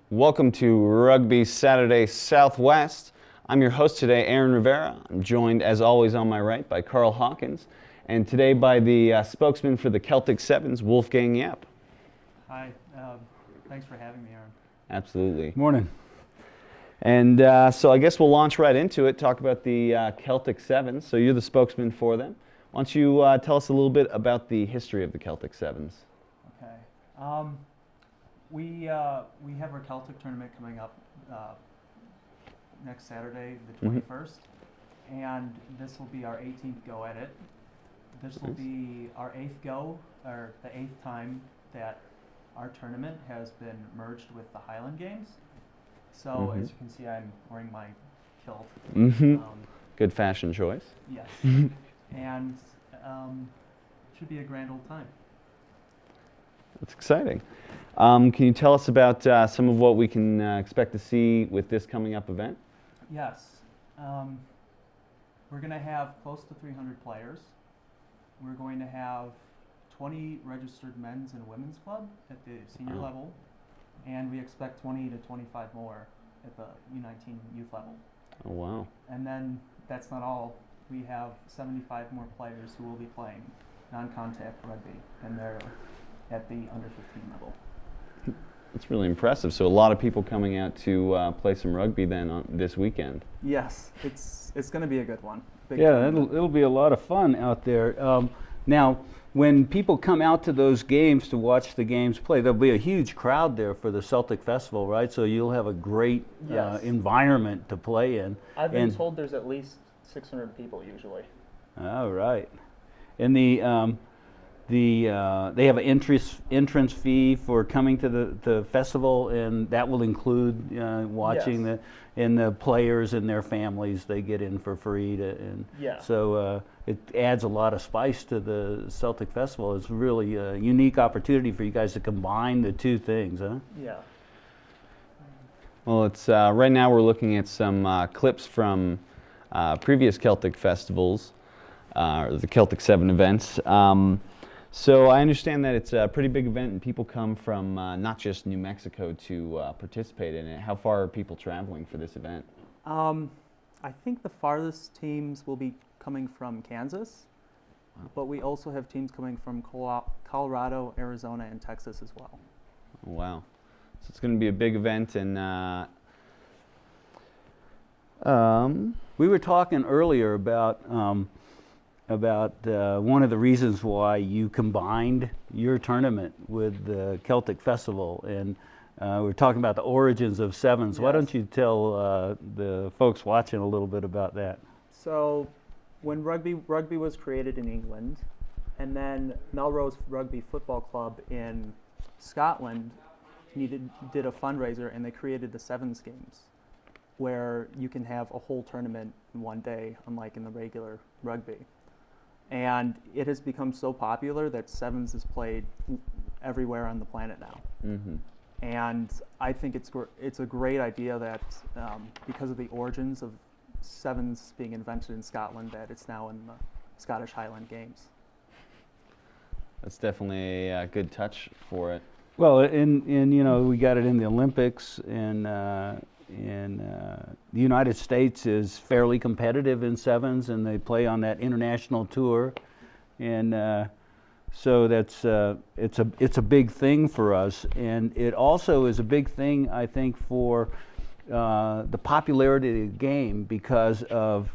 Welcome to Rugby Saturday Southwest. I'm your host today, Aaron Rivera. I'm joined, as always, on my right by Carl Hawkins, and today by the spokesman for the Celtic Sevens, Wolfgang Yep. Hi, thanks for having me, Aaron. Absolutely. Morning. And so I guess we'll launch right into it, talk about the Celtic Sevens. So you're the spokesman for them. Why don't you tell us a little bit about the history of the Celtic Sevens? Okay. We have our Celtic tournament coming up next Saturday, the 21st, and this will be our 18th go at it. This will be our 8th go, or the 8th time that our tournament has been merged with the Highland Games. So as you can see, I'm wearing my kilt. Good fashion choice. Yes, and it should be a grand old time. That's exciting. Can you tell us about some of what we can expect to see with this coming up event? Yes. We're going to have close to 300 players. We're going to have 20 registered men's and women's club at the senior level, and we expect 20 to 25 more at the U19 youth level. Oh, wow. And then that's not all. We have 75 more players who will be playing non-contact rugby, and they're at the under 15 level. That's really impressive. So a lot of people coming out to play some rugby then this weekend. Yes, it's going to be a good one. Yeah, it'll be a lot of fun out there. Now, when people come out to those games to watch the games play, there'll be a huge crowd there for the Celtic Festival, right? So you'll have a great environment to play in. I've been told there's at least 600 people usually. All right. And they have an entrance fee for coming to the festival, and that will include watching the players and their families. They get in for free so it adds a lot of spice to the Celtic Festival. It's really a unique opportunity for you guys to combine the two things, huh? Yeah. Well, it's right now we're looking at some clips from previous Celtic festivals, or the Celtic 7 events. So I understand that it's a pretty big event and people come from not just New Mexico to participate in it. How far are people traveling for this event? I think the farthest teams will be coming from Kansas, but we also have teams coming from Colorado, Arizona, and Texas as well. Oh, wow. So it's going to be a big event, and we were talking earlier about one of the reasons why you combined your tournament with the Celtic Festival, and we're talking about the origins of sevens. Yes. Why don't you tell the folks watching a little bit about that? So when rugby was created in England, and then Melrose Rugby Football Club in Scotland did a fundraiser, and they created the Sevens Games, where you can have a whole tournament in one day, unlike in the regular rugby. And it has become so popular that sevens is played everywhere on the planet now. And I think it's a great idea that because of the origins of sevens being invented in Scotland, that it's now in the Scottish Highland Games. that's definitely a good touch for it. Well, and you know, we got it in the Olympics, and the United States is fairly competitive in sevens, and they play on that international tour, and so that's it's a big thing for us, and it also is a big thing, I think, for the popularity of the game because of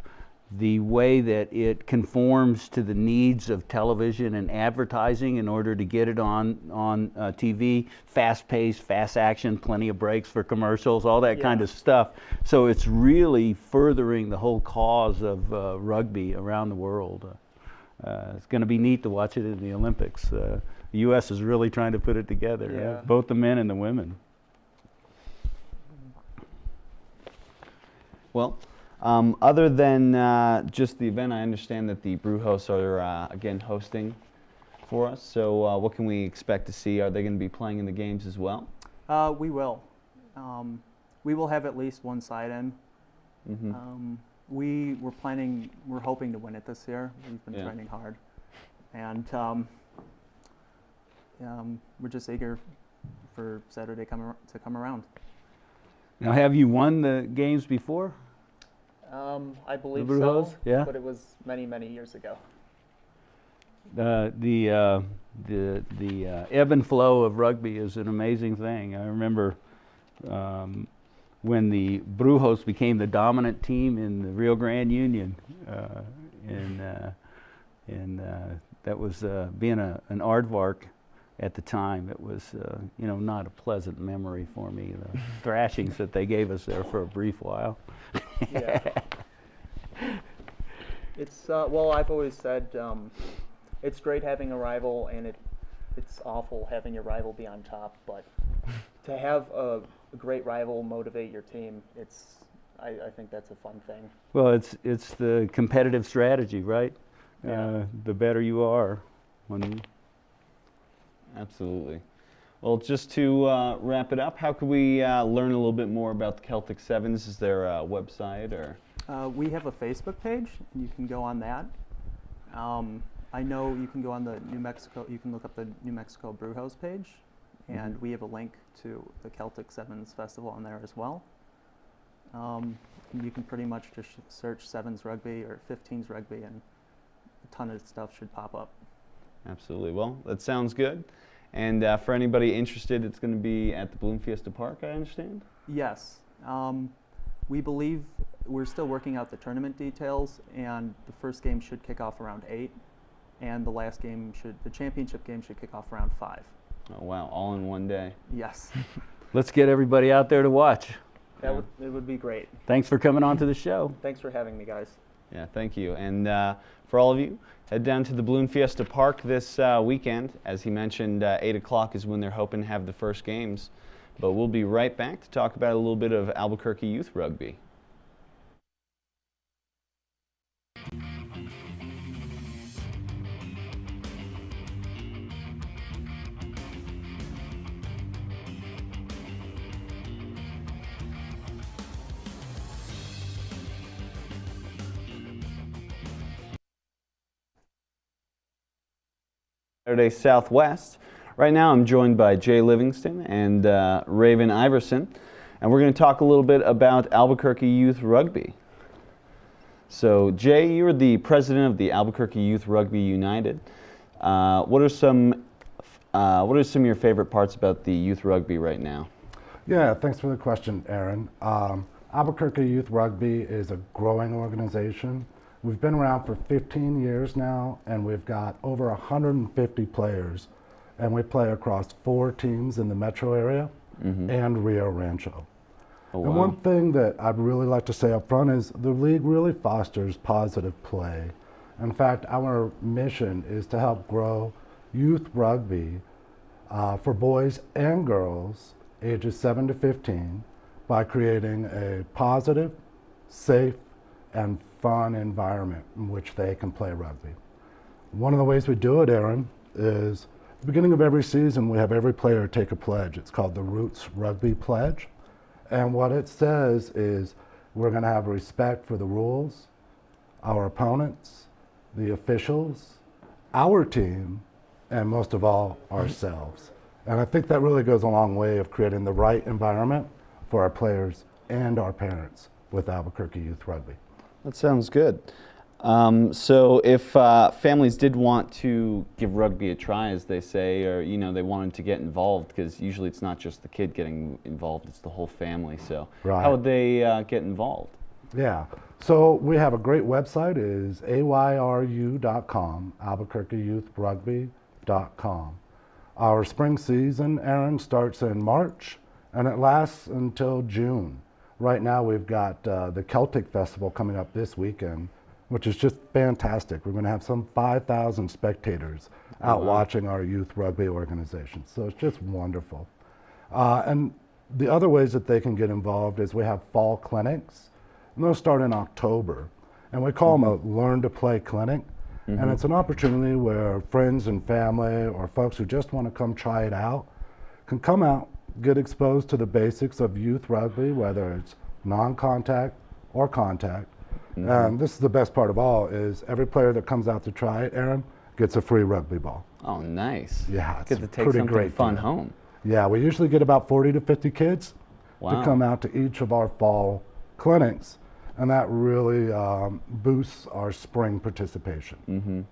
the way that it conforms to the needs of television and advertising in order to get it on TV, fast-paced, fast action, plenty of breaks for commercials, all that kind of stuff. So it's really furthering the whole cause of rugby around the world. It's going to be neat to watch it in the Olympics. The U.S. is really trying to put it together, right? Both the men and the women. Well, other than just the event, I understand that the brew hosts are again hosting for us. So what can we expect to see? Are they going to be playing in the games as well? We will. We will have at least one side in. Mm-hmm. We're hoping to win it this year. We've been training hard, and we're just eager for Saturday to come around. Now, have you won the games before? I believe Blue so, Hose? Yeah. but it was many, many years ago. The ebb and flow of rugby is an amazing thing. I remember when the Brujos became the dominant team in the Rio Grande Union, and that was being an aardvark at the time. It was not a pleasant memory for me. The thrashings that they gave us there for a brief while. Yeah. It's well, I've always said it's great having a rival, and it's awful having your rival be on top. But to have a great rival motivate your team, I think that's a fun thing. Well, it's the competitive strategy, right? Yeah. The better you are. Absolutely. Well, just to wrap it up, how could we learn a little bit more about the Celtic Sevens? Is there a website or? We have a Facebook page, and you can go on that. I know you can go on the New Mexico. You can look up the New Mexico Brujos page, and we have a link to the Celtic Sevens Festival on there as well. You can pretty much just search Sevens Rugby or 15s Rugby, and a ton of stuff should pop up. Absolutely. Well, that sounds good. And for anybody interested, it's going to be at the Bloom Fiesta Park, I understand? Yes. We believe we're still working out the tournament details, and the first game should kick off around 8, and the championship game should kick off around 5. Oh, wow. All in one day. Yes. Let's get everybody out there to watch. It would be great. Thanks for coming on to the show. Thanks for having me, guys. Yeah, thank you. And for all of you, head down to the Bloom Fiesta Park this weekend. As he mentioned, 8 o'clock is when they're hoping to have the first games. But we'll be right back to talk about a little bit of Albuquerque youth rugby. Saturday Southwest. Right now I'm joined by Jay Livingston and Raven Iverson, and we're going to talk a little bit about Albuquerque Youth Rugby. So Jay, you're the president of the Albuquerque Youth Rugby United. What are some of your favorite parts about the youth rugby right now? Yeah, thanks for the question, Aaron. Albuquerque Youth Rugby is a growing organization. We've been around for 15 years now, and we've got over 150 players, and we play across 4 teams in the metro area and Rio Rancho. Oh, wow. And one thing that I'd really like to say up front is the league really fosters positive play. In fact, our mission is to help grow youth rugby for boys and girls ages 7 to 15 by creating a positive, safe, and fun environment in which they can play rugby. One of the ways we do it, Aaron, is at the beginning of every season we have every player take a pledge. It's called the Roots Rugby Pledge. And what it says is we're going to have respect for the rules, our opponents, the officials, our team, and most of all, ourselves. And I think that really goes a long way of creating the right environment for our players and our parents with Albuquerque Youth Rugby. That sounds good. So if families did want to give rugby a try, as they say, or they wanted to get involved, because usually it's not just the kid getting involved, it's the whole family. So Right. how would they get involved? Yeah, so we have a great website, is ayru.com, albuquerqueyouithrugby.com. Our spring season, Aaron, starts in March, and it lasts until June. Right now we've got the Celtic Festival coming up this weekend, which is just fantastic. We're going to have some 5,000 spectators out watching our youth rugby organization. So it's just wonderful. And the other ways that they can get involved is we have fall clinics, and those start in October. And we call them a learn to play clinic. And it's an opportunity where friends and family or folks who just want to come try it out can come out, get exposed to the basics of youth rugby, whether it's non-contact or contact. And this is the best part of all, is every player that comes out to try it, Aaron, gets a free rugby ball. Oh, nice. Yeah, it's Get to a take pretty something great fun deal. home. Yeah, we usually get about 40 to 50 kids Wow. to come out to each of our fall clinics, and that really boosts our spring participation.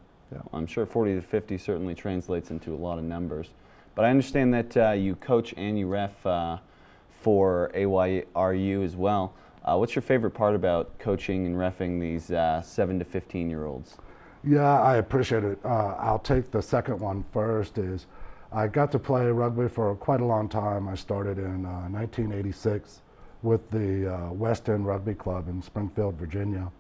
I'm sure 40 to 50 certainly translates into a lot of numbers. But I understand that you coach and you ref for AYRU as well. What's your favorite part about coaching and reffing these 7 to 15-year-olds? Yeah, I appreciate it. I'll take the second one first. Is I got to play rugby for quite a long time. I started in 1986 with the West End Rugby Club in Springfield, Virginia.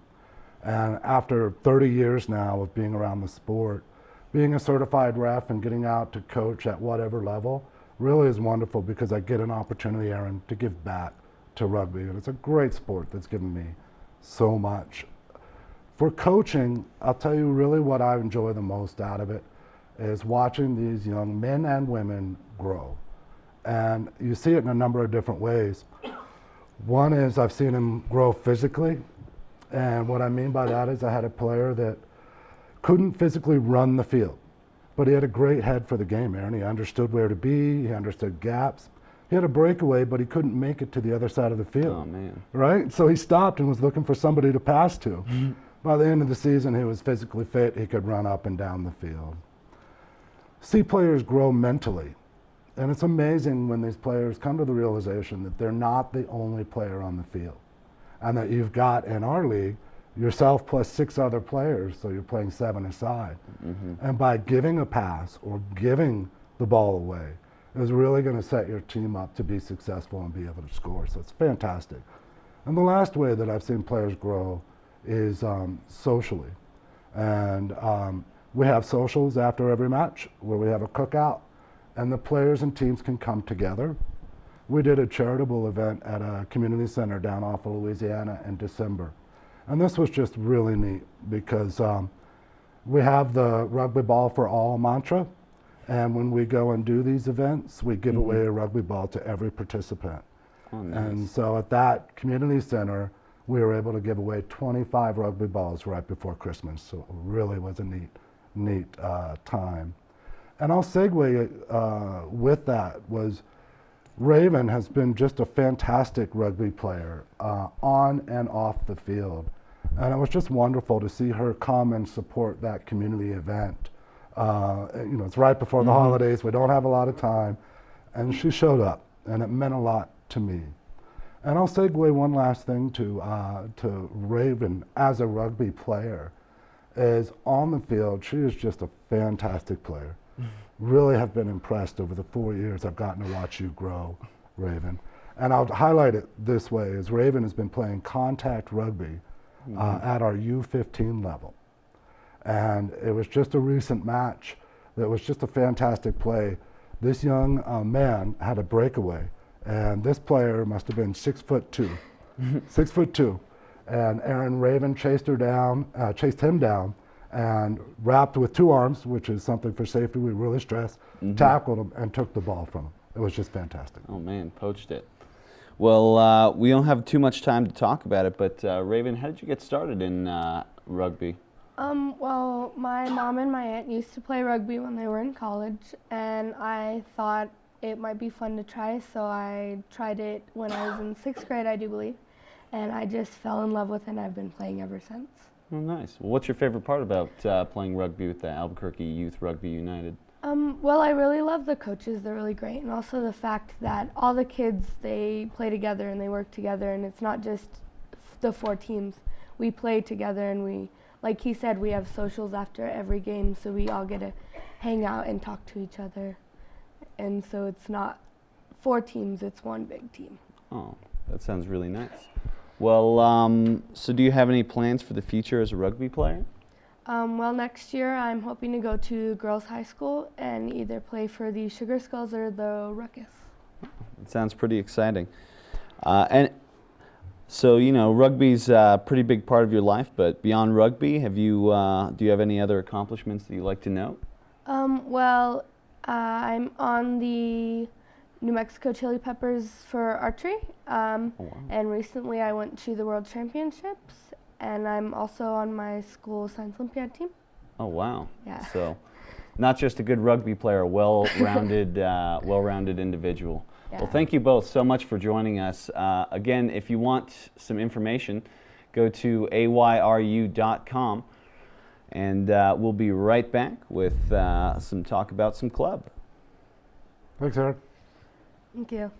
And after 30 years now of being around the sport, being a certified ref and getting out to coach at whatever level really is wonderful, because I get an opportunity, Aaron, to give back to rugby. And it's a great sport that's given me so much. For coaching, I'll tell you really what I enjoy the most out of it is watching these young men and women grow. And you see it in a number of different ways. One is I've seen them grow physically. And what I mean by that is I had a player that couldn't physically run the field, but he had a great head for the game, Aaron. He understood where to be, he understood gaps. He had a breakaway, but he couldn't make it to the other side of the field. Oh, man. Right? So he stopped and was looking for somebody to pass to. By the end of the season, he was physically fit. He could run up and down the field. See players grow mentally. And it's amazing when these players come to the realization that they're not the only player on the field. And that you've got, in our league, yourself plus 6 other players, so you're playing 7 aside. And by giving a pass or giving the ball away is really going to set your team up to be successful and be able to score. So it's fantastic. And the last way that I've seen players grow is socially. And we have socials after every match where we have a cookout, and the players and teams can come together. We did a charitable event at a community center down off of Louisiana in December. And this was just really neat because we have the rugby ball for all mantra. And when we go and do these events, we give away a rugby ball to every participant. Oh, nice. And so at that community center, we were able to give away 25 rugby balls right before Christmas. So it really was a neat time. And I'll segue with that was Raven has been just a fantastic rugby player on and off the field. And it was just wonderful to see her come and support that community event. It's right before the holidays. We don't have a lot of time. And she showed up, and it meant a lot to me. And I'll segue one last thing to Raven as a rugby player. Is on the field, she is just a fantastic player. Really have been impressed over the 4 years I've gotten to watch you grow, Raven. And I'll highlight it this way, is Raven has been playing contact rugby at our U15 level. And it was just a recent match that was just a fantastic play. This young man had a breakaway, and this player must have been 6'2", 6'2". And Aaron Raven chased him down, and wrapped with 2 arms, which is something for safety we really stress, tackled him and took the ball from him. It was just fantastic. Oh, man, poached it. Well, we don't have too much time to talk about it, but Raven, how did you get started in rugby? Well, my mom and my aunt used to play rugby when they were in college, and I thought it might be fun to try, so I tried it when I was in 6th grade, I do believe, and I just fell in love with it, and I've been playing ever since. Oh, nice. Well, what's your favorite part about playing rugby with the Albuquerque Youth Rugby United? Well, I really love the coaches. They're really great. And also the fact that all the kids, they play together and they work together. And it's not just the 4 teams. We play together, and we, like he said, we have socials after every game. So we all get to hang out and talk to each other. And so it's not 4 teams, it's 1 big team. Oh, that sounds really nice. Well, so do you have any plans for the future as a rugby player? Well, next year I'm hoping to go to girls' high school and either play for the Sugar Skulls or the Ruckus. It sounds pretty exciting. And So, you know, rugby's a pretty big part of your life, but beyond rugby, do you have any other accomplishments that you'd like to note? Well, I'm on the New Mexico Chili Peppers for archery, Oh, wow. and recently I went to the World Championships, and I'm also on my school Science Olympiad team. Oh, wow. Yeah. So, not just a good rugby player, a well-rounded, well-rounded individual. Yeah. Well, thank you both so much for joining us. Again, if you want some information, go to ayru.com, and we'll be right back with some talk about some club. Thanks, Eric. Thank you.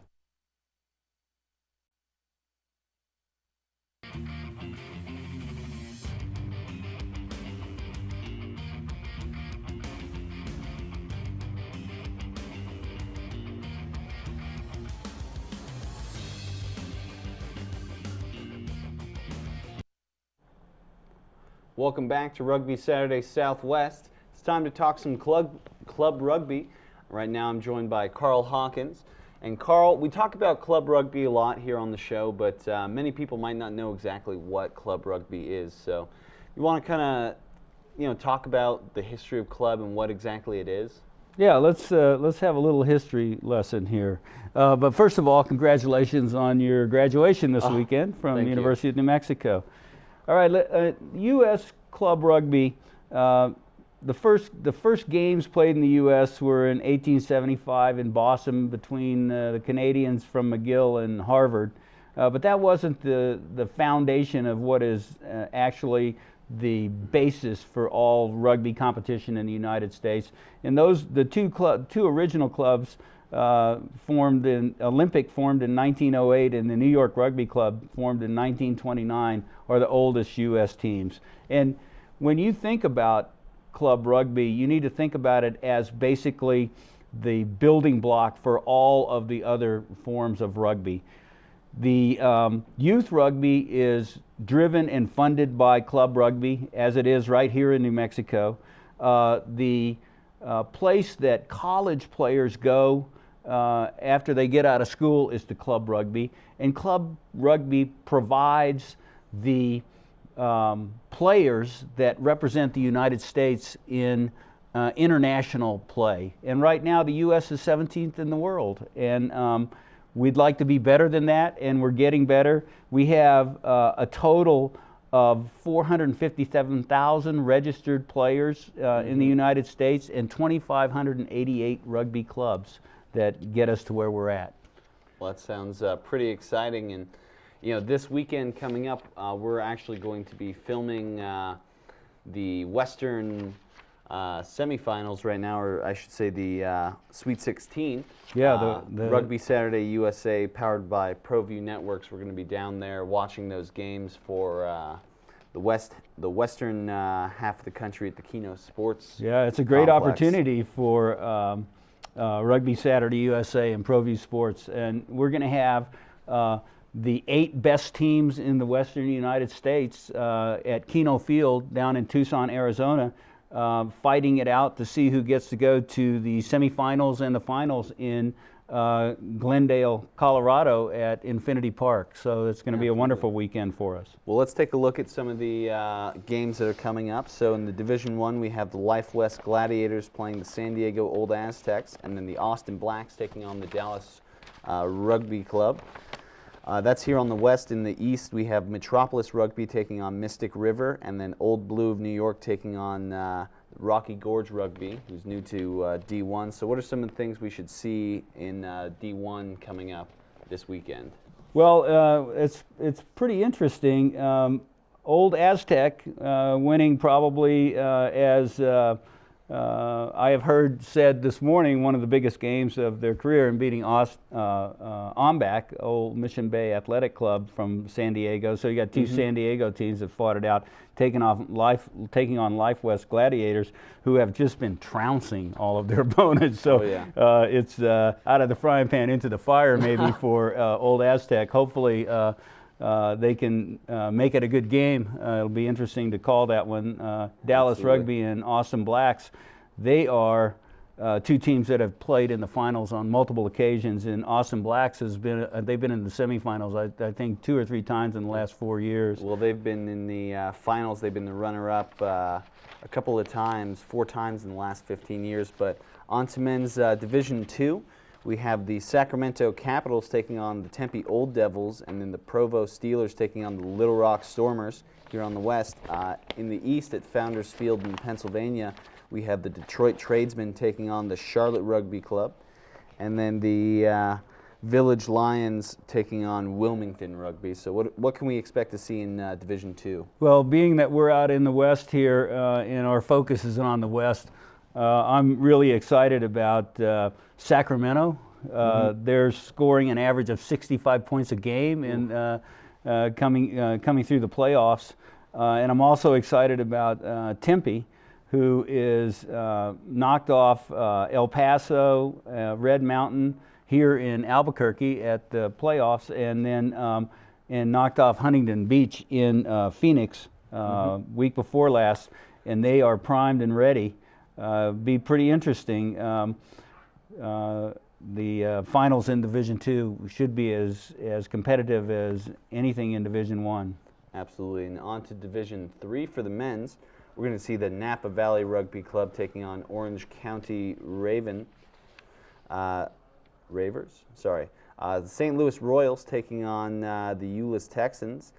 Welcome back to Rugby Saturday Southwest. It's time to talk some club rugby. Right now I'm joined by Carl Hawkins. And Carl, we talk about club rugby a lot here on the show, but many people might not know exactly what club rugby is. So you want to kind of, you know, talk about the history of club and what exactly it is? Yeah, let's have a little history lesson here. But first of all, congratulations on your graduation this weekend from the University of New Mexico. All right, U.S. club rugby. The first games played in the U.S. were in 1875 in Boston between the Canadians from McGill and Harvard, but that wasn't the foundation of what is actually the basis for all rugby competition in the United States. And the two original clubs Olympic formed in 1908 and the New York Rugby Club formed in 1929 are the oldest U.S. teams. And when you think about club rugby, you need to think about it as basically the building block for all of the other forms of rugby. The youth rugby is driven and funded by club rugby, as it is right here in New Mexico. The place that college players go after they get out of school is to club rugby, and club rugby provides the players that represent the United States in international play. And right now the U.S. is 17th in the world, and we'd like to be better than that, and we're getting better. We have a total of 457,000 registered players in the United States and 2,588 rugby clubs that get us to where we're at. Well, that sounds pretty exciting. And you know, this weekend coming up, we're actually going to be filming the Western semifinals right now, or I should say the Sweet 16. Yeah, the Rugby Saturday USA, powered by ProView Networks. We're going to be down there watching those games for the western half of the country at the Keno Sports. Yeah, it's a great complex. opportunity for Rugby Saturday USA and ProView Sports, and we're going to have the 8 best teams in the Western United States at Keno Field down in Tucson, Arizona, fighting it out to see who gets to go to the semifinals and the finals in Glendale, Colorado at Infinity Park. So it's going to be a wonderful weekend for us. Well, let's take a look at some of the games that are coming up. So in the Division I, we have the Life West Gladiators playing the San Diego Old Aztecs, and then the Austin Blacks taking on the Dallas Rugby Club. That's here on the west. In the east, we have Metropolis Rugby taking on Mystic River, and then Old Blue of New York taking on Rocky Gorge Rugby, who's new to D1. So what are some of the things we should see in D1 coming up this weekend? Well, it's pretty interesting. Old Aztec winning probably as I have heard said this morning, one of the biggest games of their career, in beating Ombak, Old Mission Bay Athletic Club from San Diego. So you got two San Diego teams that fought it out, taking on Life West Gladiators, who have just been trouncing all of their opponents. So it's out of the frying pan into the fire maybe for Old Aztec. Hopefully they can make it a good game. It'll be interesting to call that one. Dallas Rugby and Austin Blacks, they are two teams that have played in the finals on multiple occasions. And Austin Blacks has been, they've been in the semifinals, I think 2 or 3 times in the last 4 years. Well, they've been in the finals. They've been the runner-up a couple of times, 4 times in the last 15 years. But on to men's Division II, we have the Sacramento Capitals taking on the Tempe Old Devils, and then the Provo Steelers taking on the Little Rock Stormers here on the west. In the east at Founders Field in Pennsylvania, we have the Detroit Tradesmen taking on the Charlotte Rugby Club, and then the Village Lions taking on Wilmington Rugby. So what can we expect to see in Division II? Well, being that we're out in the west here and our focus is on the west, I'm really excited about Sacramento. They're scoring an average of 65 points a game and coming through the playoffs. And I'm also excited about Tempe, who is knocked off El Paso, Red Mountain here in Albuquerque at the playoffs, and then and knocked off Huntington Beach in Phoenix week before last, and they are primed and ready. Be pretty interesting. The finals in Division II should be as competitive as anything in Division I. Absolutely. And on to Division III for the men's. We're going to see the Napa Valley Rugby Club taking on Orange County Ravers. The St. Louis Royals taking on the Euless Texans.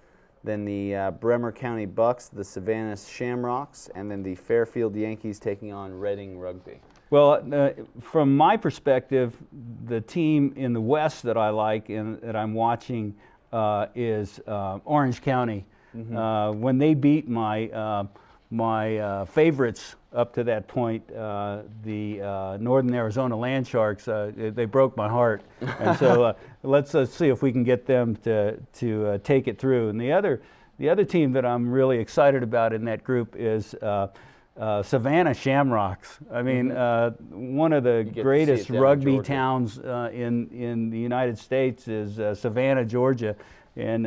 Then the Bremer County Bucks, the Savannah Shamrocks, and then the Fairfield Yankees taking on Reading Rugby. Well, from my perspective, the team in the West that I like and that I'm watching is Orange County. When they beat my favorites up to that point, the Northern Arizona Land Sharks, they broke my heart. And so let's see if we can get them to take it through. And the other team that I'm really excited about in that group is Savannah Shamrocks. I mean, one of the greatest rugby towns in the United States is Savannah, Georgia. And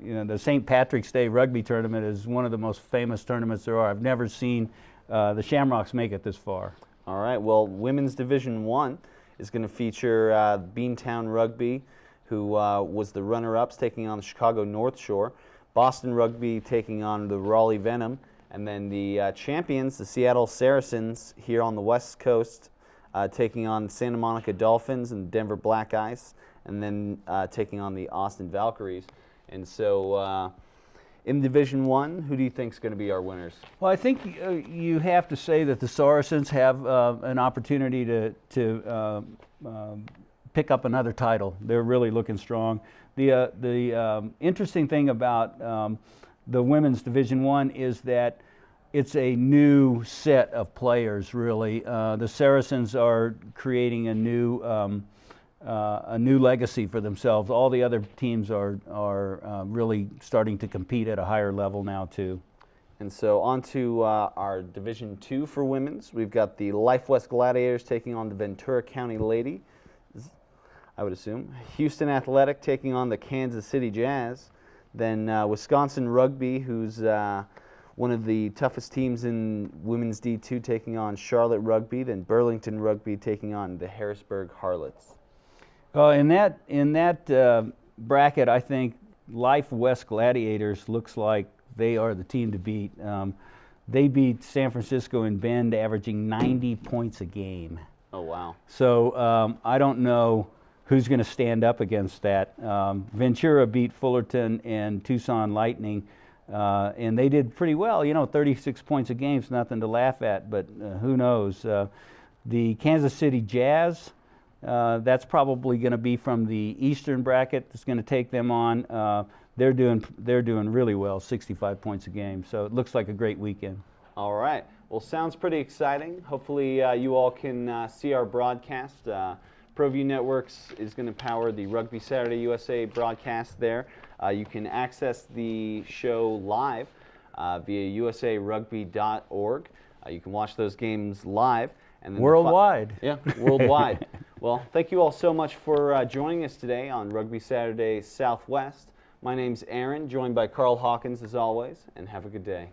you know, the St. Patrick's Day rugby tournament is one of the most famous tournaments there are. I've never seen the Shamrocks make it this far. All right. Well, Women's Division I is going to feature Beantown Rugby, who was the runner-ups, taking on the Chicago North Shore. Boston Rugby taking on the Raleigh Venom. And then the champions, the Seattle Saracens, here on the West Coast, taking on Santa Monica Dolphins and Denver Black Ice, and then taking on the Austin Valkyries. And so in Division I, who do you think is going to be our winners? Well, I think you have to say that the Saracens have an opportunity to pick up another title. They're really looking strong. The interesting thing about the Women's Division I is that it's a new set of players, really. The Saracens are creating a new legacy for themselves. All the other teams are really starting to compete at a higher level now, too. And so on to our Division II for women's. We've got the Life West Gladiators taking on the Ventura County Lady, I would assume. Houston Athletic taking on the Kansas City Jazz. Then Wisconsin Rugby, who's one of the toughest teams in Women's D2, taking on Charlotte Rugby. Then Burlington Rugby taking on the Harrisburg Harlots. In that bracket, I think Life West Gladiators looks like they are the team to beat. They beat San Francisco in Bend, averaging 90 points a game. Oh, wow. So I don't know who's going to stand up against that. Ventura beat Fullerton and Tucson Lightning, and they did pretty well. You know, 36 points a game is nothing to laugh at, but who knows? The Kansas City Jazz, that's probably going to be from the Eastern bracket that's going to take them on. They're doing really well, 65 points a game. So it looks like a great weekend. All right. Well, sounds pretty exciting. Hopefully you all can see our broadcast. ProView Networks is going to power the Rugby Saturday USA broadcast there. You can access the show live via usarugby.org. You can watch those games live. And then worldwide. Yeah, worldwide. Well, thank you all so much for joining us today on Rugby Saturday Southwest. My name's Aaron, joined by Carl Hawkins as always, and have a good day.